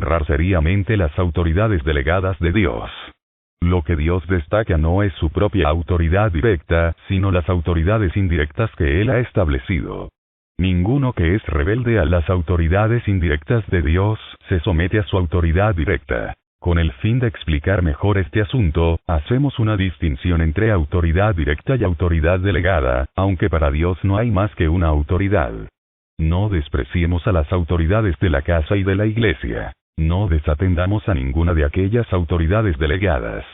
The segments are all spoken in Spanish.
honrar seriamente las autoridades delegadas de Dios. Lo que Dios destaca no es su propia autoridad directa, sino las autoridades indirectas que Él ha establecido. Ninguno que es rebelde a las autoridades indirectas de Dios, se somete a su autoridad directa. Con el fin de explicar mejor este asunto, hacemos una distinción entre autoridad directa y autoridad delegada, aunque para Dios no hay más que una autoridad. No despreciemos a las autoridades de la casa y de la iglesia. No desatendamos a ninguna de aquellas autoridades delegadas.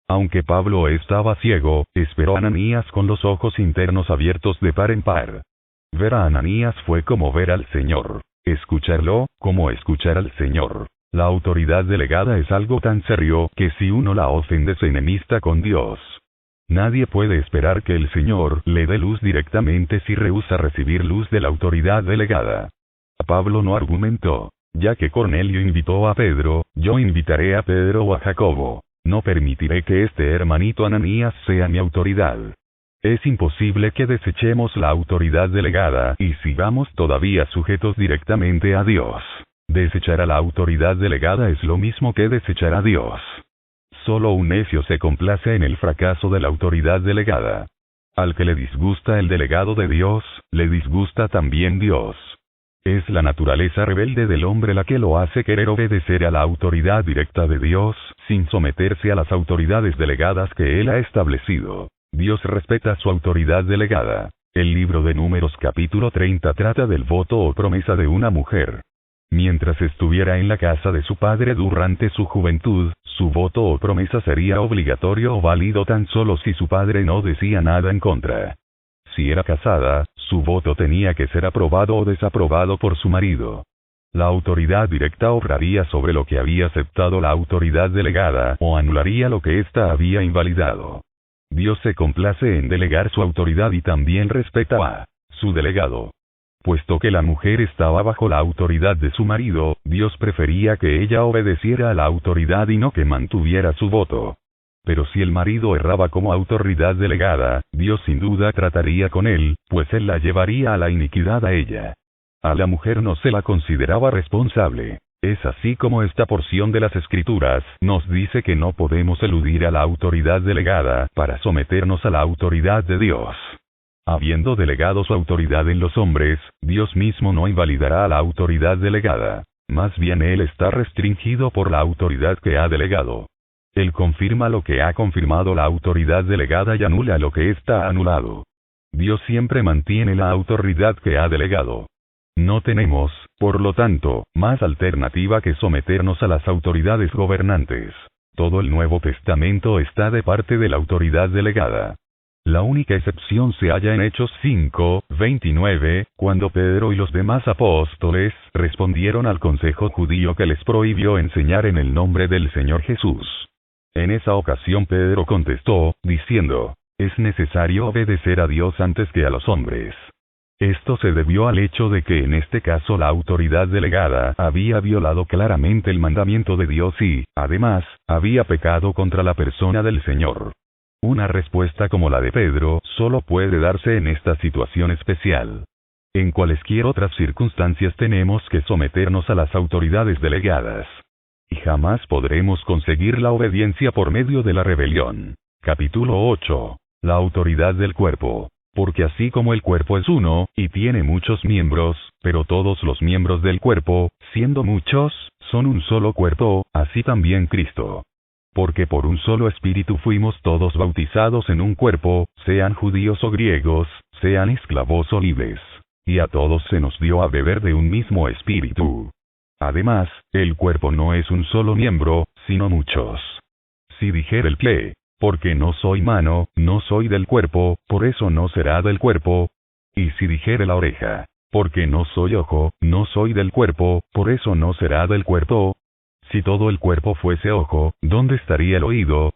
Aunque Pablo estaba ciego, esperó a Ananías con los ojos internos abiertos de par en par. Ver a Ananías fue como ver al Señor. Escucharlo, como escuchar al Señor. La autoridad delegada es algo tan serio que si uno la ofende se enemista con Dios. Nadie puede esperar que el Señor le dé luz directamente si rehúsa recibir luz de la autoridad delegada. Pablo no argumentó. Ya que Cornelio invitó a Pedro, yo invitaré a Pedro o a Jacobo. No permitiré que este hermanito Ananías sea mi autoridad. Es imposible que desechemos la autoridad delegada y sigamos todavía sujetos directamente a Dios. Desechar a la autoridad delegada es lo mismo que desechar a Dios. Solo un necio se complace en el fracaso de la autoridad delegada. Al que le disgusta el delegado de Dios, le disgusta también Dios. Es la naturaleza rebelde del hombre la que lo hace querer obedecer a la autoridad directa de Dios, sin someterse a las autoridades delegadas que Él ha establecido. Dios respeta su autoridad delegada. El libro de Números capítulo 30 trata del voto o promesa de una mujer. Mientras estuviera en la casa de su padre durante su juventud, su voto o promesa sería obligatorio o válido tan solo si su padre no decía nada en contra. Si era casada, su voto tenía que ser aprobado o desaprobado por su marido. La autoridad directa obraría sobre lo que había aceptado la autoridad delegada o anularía lo que ésta había invalidado. Dios se complace en delegar su autoridad y también respeta a su delegado. Puesto que la mujer estaba bajo la autoridad de su marido, Dios prefería que ella obedeciera a la autoridad y no que mantuviera su voto. Pero si el marido erraba como autoridad delegada, Dios sin duda trataría con él, pues él la llevaría a la iniquidad a ella. A la mujer no se la consideraba responsable. Es así como esta porción de las Escrituras nos dice que no podemos eludir a la autoridad delegada para someternos a la autoridad de Dios. Habiendo delegado su autoridad en los hombres, Dios mismo no invalidará a la autoridad delegada. Más bien Él está restringido por la autoridad que ha delegado. Él confirma lo que ha confirmado la autoridad delegada y anula lo que está anulado. Dios siempre mantiene la autoridad que ha delegado. No tenemos, por lo tanto, más alternativa que someternos a las autoridades gobernantes. Todo el Nuevo Testamento está de parte de la autoridad delegada. La única excepción se halla en Hechos 5:29, cuando Pedro y los demás apóstoles respondieron al consejo judío que les prohibió enseñar en el nombre del Señor Jesús. En esa ocasión Pedro contestó, diciendo, es necesario obedecer a Dios antes que a los hombres. Esto se debió al hecho de que en este caso la autoridad delegada había violado claramente el mandamiento de Dios y, además, había pecado contra la persona del Señor. Una respuesta como la de Pedro solo puede darse en esta situación especial. En cualesquier otras circunstancias tenemos que someternos a las autoridades delegadas. Y jamás podremos conseguir la obediencia por medio de la rebelión. Capítulo 8. La autoridad del cuerpo. Porque así como el cuerpo es uno, y tiene muchos miembros, pero todos los miembros del cuerpo, siendo muchos, son un solo cuerpo, así también Cristo. Porque por un solo espíritu fuimos todos bautizados en un cuerpo, sean judíos o griegos, sean esclavos o libres. Y a todos se nos dio a beber de un mismo espíritu. Además, el cuerpo no es un solo miembro, sino muchos. Si dijera el pie, porque no soy mano, no soy del cuerpo, por eso no será del cuerpo. Y si dijere la oreja, porque no soy ojo, no soy del cuerpo, por eso no será del cuerpo. Si todo el cuerpo fuese ojo, ¿dónde estaría el oído?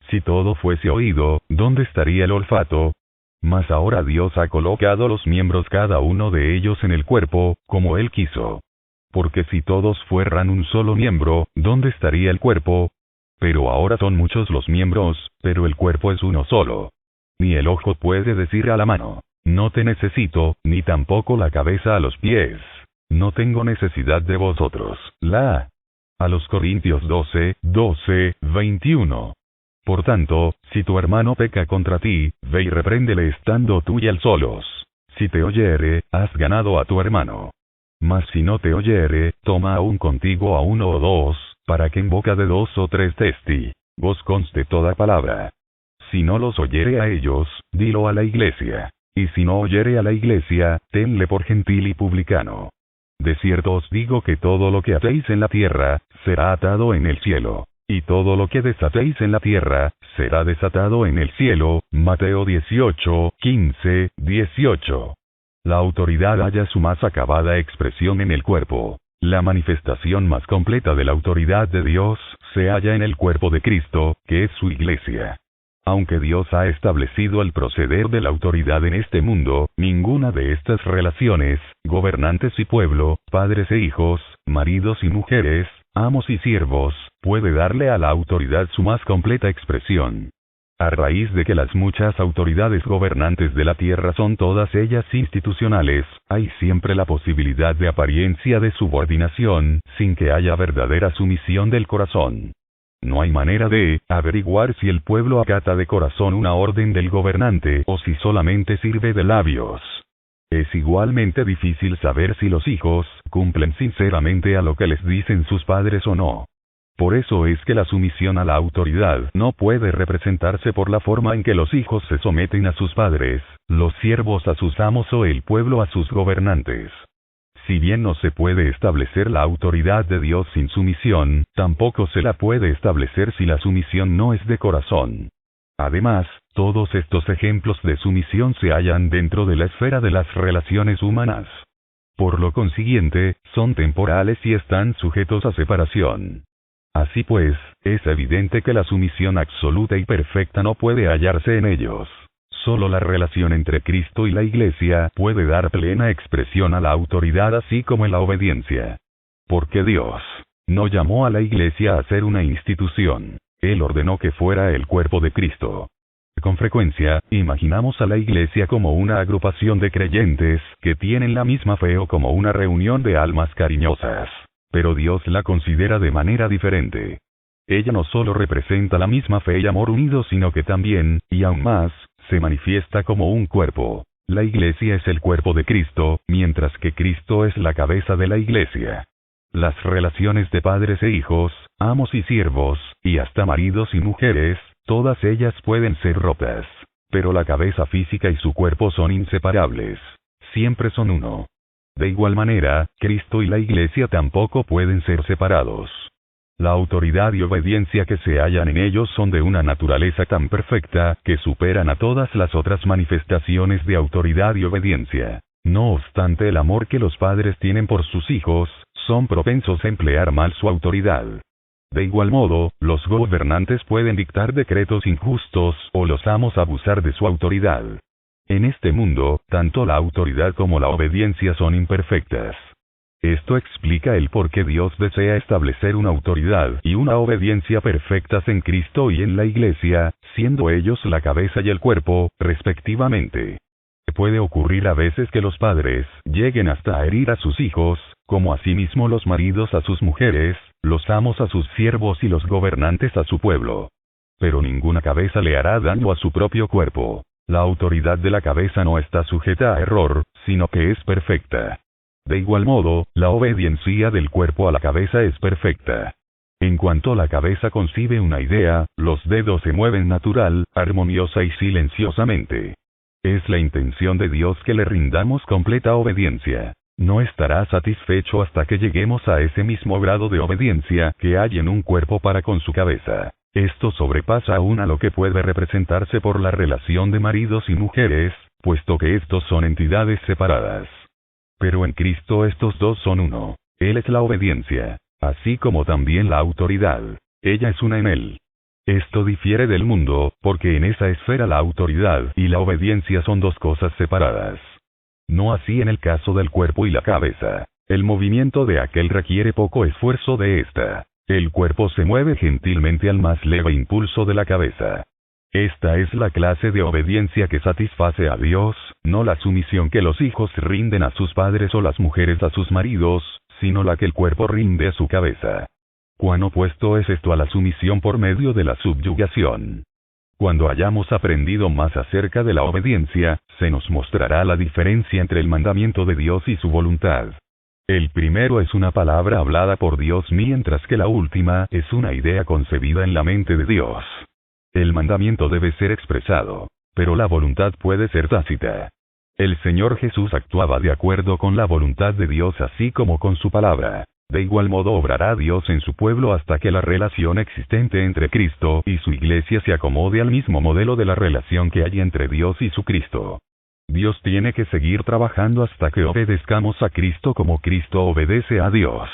Si todo fuese oído, ¿dónde estaría el olfato? Mas ahora Dios ha colocado los miembros cada uno de ellos en el cuerpo, como Él quiso. Porque si todos fueran un solo miembro, ¿dónde estaría el cuerpo? Pero ahora son muchos los miembros, pero el cuerpo es uno solo. Ni el ojo puede decir a la mano, no te necesito, ni tampoco la cabeza a los pies, no tengo necesidad de vosotros. A los Corintios 12:21. Por tanto, si tu hermano peca contra ti, ve y repréndele estando tú y él solos. Si te oyere, has ganado a tu hermano. Mas si no te oyere, toma aún contigo a uno o dos, para que en boca de 2 o 3 testigos conste toda palabra. Si no los oyere a ellos, dilo a la iglesia. Y si no oyere a la iglesia, tenle por gentil y publicano. De cierto os digo que todo lo que atéis en la tierra, será atado en el cielo. Y todo lo que desatéis en la tierra, será desatado en el cielo. Mateo 18:15-18. La autoridad halla su más acabada expresión en el cuerpo. La manifestación más completa de la autoridad de Dios, se halla en el cuerpo de Cristo, que es su iglesia. Aunque Dios ha establecido el proceder de la autoridad en este mundo, ninguna de estas relaciones, gobernantes y pueblo, padres e hijos, maridos y mujeres, amos y siervos, puede darle a la autoridad su más completa expresión. A raíz de que las muchas autoridades gobernantes de la tierra son todas ellas institucionales, hay siempre la posibilidad de apariencia de subordinación, sin que haya verdadera sumisión del corazón. No hay manera de averiguar si el pueblo acata de corazón una orden del gobernante o si solamente sirve de labios. Es igualmente difícil saber si los hijos cumplen sinceramente a lo que les dicen sus padres o no. Por eso es que la sumisión a la autoridad no puede representarse por la forma en que los hijos se someten a sus padres, los siervos a sus amos o el pueblo a sus gobernantes. Si bien no se puede establecer la autoridad de Dios sin sumisión, tampoco se la puede establecer si la sumisión no es de corazón. Además, todos estos ejemplos de sumisión se hallan dentro de la esfera de las relaciones humanas. Por lo consiguiente, son temporales y están sujetos a separación. Así pues, es evidente que la sumisión absoluta y perfecta no puede hallarse en ellos. Solo la relación entre Cristo y la Iglesia puede dar plena expresión a la autoridad así como en la obediencia. Porque Dios no llamó a la Iglesia a ser una institución. Él ordenó que fuera el cuerpo de Cristo. Con frecuencia, imaginamos a la Iglesia como una agrupación de creyentes que tienen la misma fe o como una reunión de almas cariñosas. Pero Dios la considera de manera diferente. Ella no solo representa la misma fe y amor unidos, sino que también, y aún más, se manifiesta como un cuerpo. La Iglesia es el cuerpo de Cristo, mientras que Cristo es la cabeza de la Iglesia. Las relaciones de padres e hijos, amos y siervos, y hasta maridos y mujeres, todas ellas pueden ser rotas. Pero la cabeza física y su cuerpo son inseparables. Siempre son uno. De igual manera, Cristo y la Iglesia tampoco pueden ser separados. La autoridad y obediencia que se hallan en ellos son de una naturaleza tan perfecta que superan a todas las otras manifestaciones de autoridad y obediencia. No obstante, el amor que los padres tienen por sus hijos, son propensos a emplear mal su autoridad. De igual modo, los gobernantes pueden dictar decretos injustos o los amos abusar de su autoridad. En este mundo, tanto la autoridad como la obediencia son imperfectas. Esto explica el por qué Dios desea establecer una autoridad y una obediencia perfectas en Cristo y en la Iglesia, siendo ellos la cabeza y el cuerpo, respectivamente. Puede ocurrir a veces que los padres lleguen hasta a herir a sus hijos, como asimismo los maridos a sus mujeres, los amos a sus siervos y los gobernantes a su pueblo. Pero ninguna cabeza le hará daño a su propio cuerpo. La autoridad de la cabeza no está sujeta a error, sino que es perfecta. De igual modo, la obediencia del cuerpo a la cabeza es perfecta. En cuanto la cabeza concibe una idea, los dedos se mueven natural, armoniosa y silenciosamente. Es la intención de Dios que le rindamos completa obediencia. No estará satisfecho hasta que lleguemos a ese mismo grado de obediencia que hay en un cuerpo para con su cabeza. Esto sobrepasa aún a lo que puede representarse por la relación de maridos y mujeres, puesto que estos son entidades separadas. Pero en Cristo estos dos son uno. Él es la obediencia, así como también la autoridad. Ella es una en Él. Esto difiere del mundo, porque en esa esfera la autoridad y la obediencia son dos cosas separadas. No así en el caso del cuerpo y la cabeza. El movimiento de aquel requiere poco esfuerzo de ésta. El cuerpo se mueve gentilmente al más leve impulso de la cabeza. Esta es la clase de obediencia que satisface a Dios, no la sumisión que los hijos rinden a sus padres o las mujeres a sus maridos, sino la que el cuerpo rinde a su cabeza. Cuán opuesto es esto a la sumisión por medio de la subyugación. Cuando hayamos aprendido más acerca de la obediencia, se nos mostrará la diferencia entre el mandamiento de Dios y su voluntad. El primero es una palabra hablada por Dios, mientras que la última es una idea concebida en la mente de Dios. El mandamiento debe ser expresado, pero la voluntad puede ser tácita. El Señor Jesús actuaba de acuerdo con la voluntad de Dios así como con su palabra. De igual modo obrará Dios en su pueblo hasta que la relación existente entre Cristo y su iglesia se acomode al mismo modelo de la relación que hay entre Dios y su Cristo. Dios tiene que seguir trabajando hasta que obedezcamos a Cristo como Cristo obedece a Dios.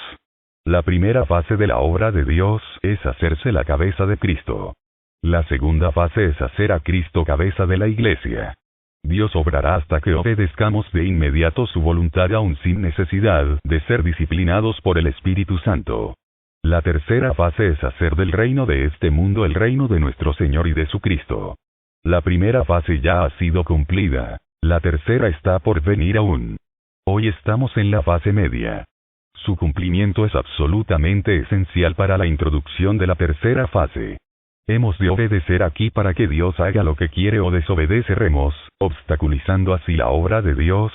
La primera fase de la obra de Dios es hacerse la cabeza de Cristo. La segunda fase es hacer a Cristo cabeza de la iglesia. Dios obrará hasta que obedezcamos de inmediato su voluntad aún sin necesidad de ser disciplinados por el Espíritu Santo. La tercera fase es hacer del reino de este mundo el reino de nuestro Señor y de su Cristo. La primera fase ya ha sido cumplida, la tercera está por venir aún. Hoy estamos en la fase media. Su cumplimiento es absolutamente esencial para la introducción de la tercera fase. Hemos de obedecer aquí para que Dios haga lo que quiere o desobedeceremos, obstaculizando así la obra de Dios.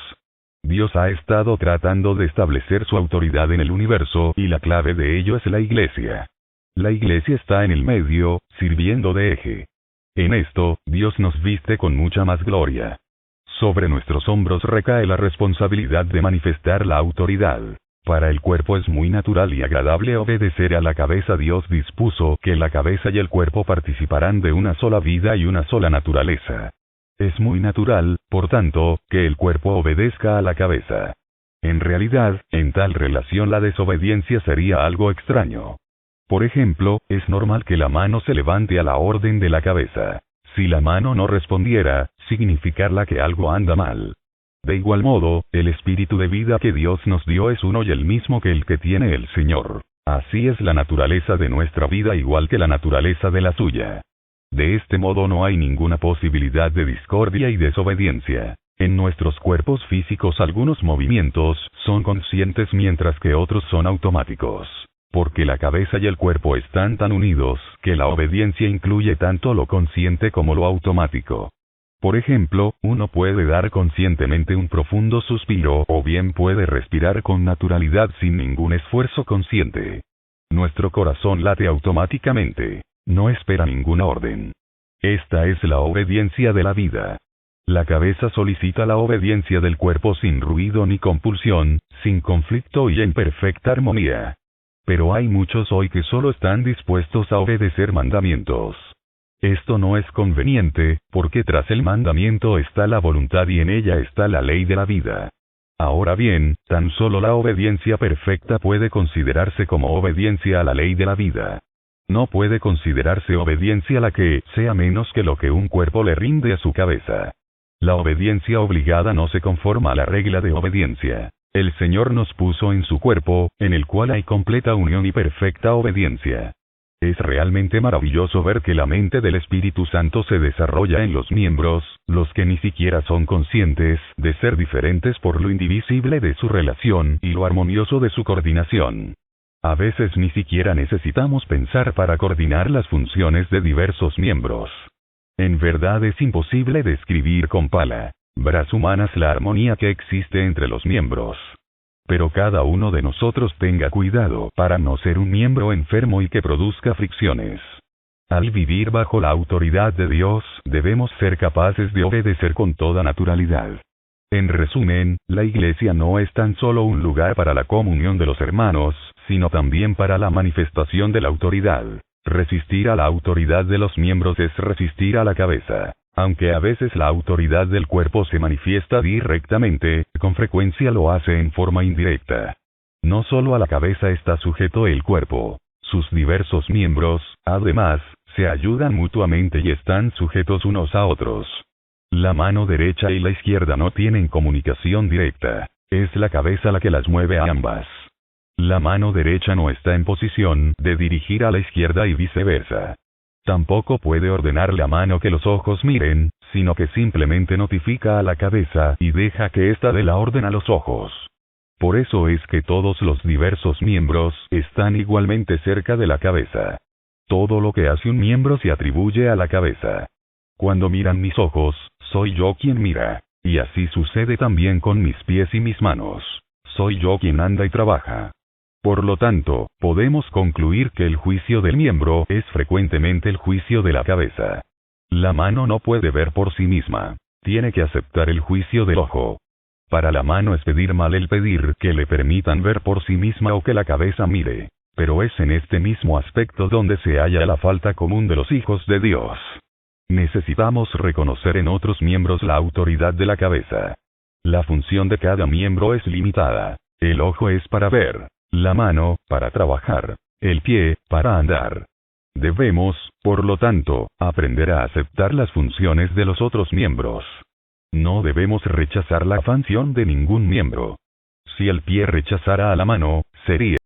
Dios ha estado tratando de establecer su autoridad en el universo y la clave de ello es la iglesia. La iglesia está en el medio, sirviendo de eje. En esto, Dios nos viste con mucha más gloria. Sobre nuestros hombros recae la responsabilidad de manifestar la autoridad. Para el cuerpo es muy natural y agradable obedecer a la cabeza. Dios dispuso que la cabeza y el cuerpo participarán de una sola vida y una sola naturaleza. Es muy natural, por tanto, que el cuerpo obedezca a la cabeza. En realidad, en tal relación la desobediencia sería algo extraño. Por ejemplo, es normal que la mano se levante a la orden de la cabeza. Si la mano no respondiera, significaría que algo anda mal. De igual modo, el espíritu de vida que Dios nos dio es uno y el mismo que el que tiene el Señor. Así es la naturaleza de nuestra vida igual que la naturaleza de la suya. De este modo no hay ninguna posibilidad de discordia y desobediencia. En nuestros cuerpos físicos algunos movimientos son conscientes mientras que otros son automáticos. Porque la cabeza y el cuerpo están tan unidos que la obediencia incluye tanto lo consciente como lo automático. Por ejemplo, uno puede dar conscientemente un profundo suspiro o bien puede respirar con naturalidad sin ningún esfuerzo consciente. Nuestro corazón late automáticamente, no espera ninguna orden. Esta es la obediencia de la vida. La cabeza solicita la obediencia del cuerpo sin ruido ni compulsión, sin conflicto y en perfecta armonía. Pero hay muchos hoy que solo están dispuestos a obedecer mandamientos. Esto no es conveniente, porque tras el mandamiento está la voluntad y en ella está la ley de la vida. Ahora bien, tan solo la obediencia perfecta puede considerarse como obediencia a la ley de la vida. No puede considerarse obediencia a la que sea menos que lo que un cuerpo le rinde a su cabeza. La obediencia obligada no se conforma a la regla de obediencia. El Señor nos puso en su cuerpo, en el cual hay completa unión y perfecta obediencia. Es realmente maravilloso ver que la mente del Espíritu Santo se desarrolla en los miembros, los que ni siquiera son conscientes de ser diferentes por lo indivisible de su relación y lo armonioso de su coordinación. A veces ni siquiera necesitamos pensar para coordinar las funciones de diversos miembros. En verdad es imposible describir con palabras humanas la armonía que existe entre los miembros. Pero cada uno de nosotros tenga cuidado para no ser un miembro enfermo y que produzca fricciones. Al vivir bajo la autoridad de Dios, debemos ser capaces de obedecer con toda naturalidad. En resumen, la iglesia no es tan solo un lugar para la comunión de los hermanos, sino también para la manifestación de la autoridad. Resistir a la autoridad de los miembros es resistir a la cabeza. Aunque a veces la autoridad del cuerpo se manifiesta directamente, con frecuencia lo hace en forma indirecta. No solo a la cabeza está sujeto el cuerpo. Sus diversos miembros, además, se ayudan mutuamente y están sujetos unos a otros. La mano derecha y la izquierda no tienen comunicación directa. Es la cabeza la que las mueve a ambas. La mano derecha no está en posición de dirigir a la izquierda y viceversa. Tampoco puede ordenar la mano que los ojos miren, sino que simplemente notifica a la cabeza y deja que ésta dé la orden a los ojos. Por eso es que todos los diversos miembros están igualmente cerca de la cabeza. Todo lo que hace un miembro se atribuye a la cabeza. Cuando miran mis ojos, soy yo quien mira, y así sucede también con mis pies y mis manos. Soy yo quien anda y trabaja. Por lo tanto, podemos concluir que el juicio del miembro es frecuentemente el juicio de la cabeza. La mano no puede ver por sí misma. Tiene que aceptar el juicio del ojo. Para la mano es pedir mal el pedir que le permitan ver por sí misma o que la cabeza mire. Pero es en este mismo aspecto donde se halla la falta común de los hijos de Dios. Necesitamos reconocer en otros miembros la autoridad de la cabeza. La función de cada miembro es limitada. El ojo es para ver, la mano, para trabajar, el pie, para andar. Debemos, por lo tanto, aprender a aceptar las funciones de los otros miembros. No debemos rechazar la función de ningún miembro. Si el pie rechazara a la mano, sería